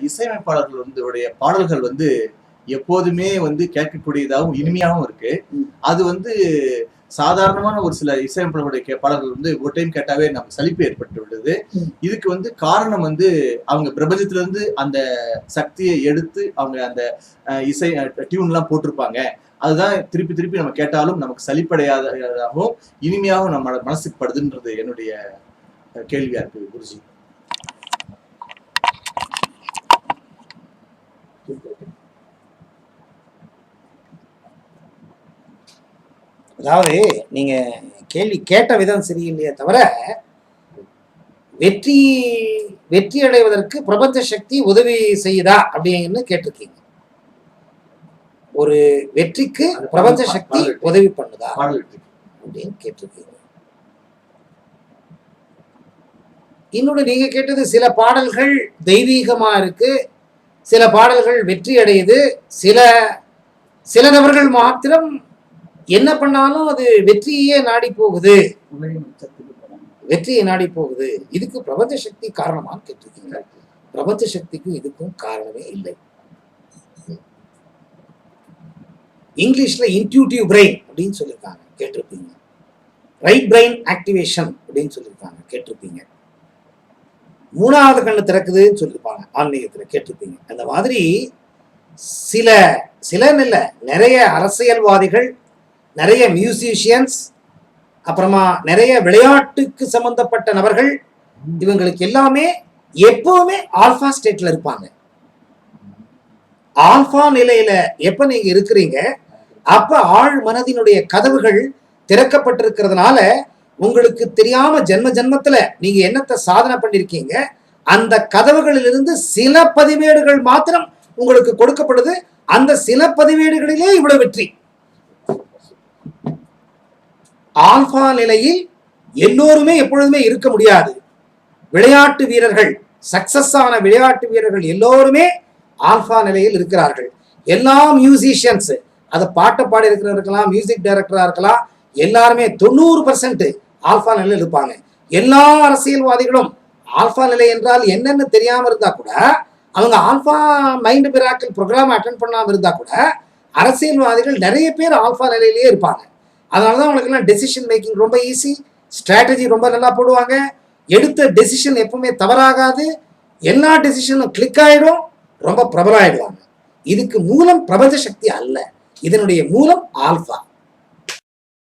இசையமைப்பாளர்கள் உடைய பாடல்கள் எப்போதுமே கேட்கக்கூடியதாகவும் இனிமையாகவும் இருக்கு. அது சாதாரணமான ஒரு சில இசையமைப்பாளர்களுடைய பாடல்கள் ஒரு டைம் கேட்டாவே நமக்கு சலிப்பு ஏற்பட்டு விடுது. இதுக்கு காரணம் அவங்க பிரபஞ்சத்துல இருந்து அந்த சக்தியை எடுத்து அவங்க அந்த இசை டியூன் எல்லாம் போட்டிருப்பாங்க. அதுதான் திருப்பி திருப்பி நம்ம கேட்டாலும் நமக்கு சலிப்படையாததாகவும் இனிமையாகவும் நம்ம மனசுக்கு படுதுன்றது என்னுடைய கேள்வியா இருக்கு குருஜி. அதாவது நீங்க கேள்வி கேட்ட விதம் சரியில்லையே தவிர, வெற்றி அடைவதற்கு பிரபஞ்ச சக்தி உதவி செய்யுதா அப்படின்னு கேட்டிருக்கீங்க. ஒரு வெற்றிக்கு பிரபஞ்ச சக்தி உதவி பண்ணுதா அப்படின்னு கேட்டிருக்கீங்க. இன்னொன்று நீங்க கேட்டது சில பாடல்கள் தெய்வீகமா இருக்கு, சில பாடல்கள் வெற்றி அடையுது, சில நபர்கள் மாத்திரம் என்ன பண்ணாலும் அது வெற்றியே நாடி போகுது, வெற்றியை நாடி போகுது. இதுக்கு பிரபஞ்ச சக்தி காரணமான்னு கேட்டிருக்கீங்க. பிரபஞ்ச சக்திக்கும் இதுக்கும் காரணமே இல்லை. இங்கிலீஷ்ல இன்ட்யூட்டிவ் பிரெயின் அப்படின்னு சொல்லியிருக்காங்க, கேட்டிருப்பீங்க. ரைட் பிரெயின் ஆக்டிவேஷன் அப்படின்னு சொல்லியிருக்காங்க, கேட்டிருப்பீங்க. மூணாவது கண்ணு திறக்குதுன்னு சொல்லியிருப்பாங்க ஆன்மீகத்துல, கேட்டிருப்பீங்க. அந்த மாதிரி சிலன்னு இல்லை, நிறைய அரசியல்வாதிகள், நிறைய மியூசிஷியன்ஸ், அப்புறமா நிறைய விளையாட்டுக்கு சம்பந்தப்பட்ட நபர்கள், இவங்களுக்கு எல்லாமே எப்பவுமே ஆல்பா ஸ்டேட்ல இருப்பாங்க. ஆல்பா நிலையில எப்ப நீங்க இருக்கிறீங்க, அப்ப ஆழ் மனதினுடைய கதவுகள் திறக்கப்பட்டிருக்கிறதுனால உங்களுக்கு தெரியாம ஜென்ம ஜென்மத்துல நீங்க என்னத்தை சாதனை பண்ணிருக்கீங்க, அந்த கதவுகளிலிருந்து சில பதிவேடுகள் மாத்திரம் உங்களுக்கு கொடுக்கப்படுது. அந்த சில பதிவேடுகளிலே இவ்வளவு வெற்றி. ஆல்பா நிலையில் எல்லோருமே எப்பொழுதுமே இருக்க முடியாது. விளையாட்டு வீரர்கள், சக்சஸ் ஆன விளையாட்டு வீரர்கள் எல்லோருமே ஆல்பா நிலையில் இருக்கிறார்கள். எல்லா மியூசிஷியன்ஸ், அதை பாட்டை பாடி இருக்கிறவங்க இருக்கலாம், மியூசிக் டைரக்டரா இருக்கலாம், எல்லாருமே 90% ஆல்பா நிலையில் இருப்பாங்க. எல்லா அரசியல்வாதிகளும் ஆல்பா நிலை என்றால் என்னன்னு தெரியாம இருந்தா கூட, அவங்க alpha mind miracle program attend பண்ணாம இருந்தா கூட, அரசியல்வாதிகள் நிறைய பேர் ஆல்பா நிலையிலேயே இருப்பாங்க. அதனாலதான் அவங்களுக்குலாம் டெசிஷன் மேக்கிங் ரொம்ப ஈஸி, ஸ்ட்ராட்டஜி ரொம்ப நல்லா போடுவாங்க, எடுத்த டெசிஷன் எப்பவுமே தவறாகாது, எல்லா டெசிஷனும் கிளிக் ஆயிடும், ரொம்ப பிரபலம் ஆயிடுவாங்க. இதுக்கு மூலம் பிரபஞ்ச சக்தி அல்ல, இதனுடைய மூலம் ஆல்பா.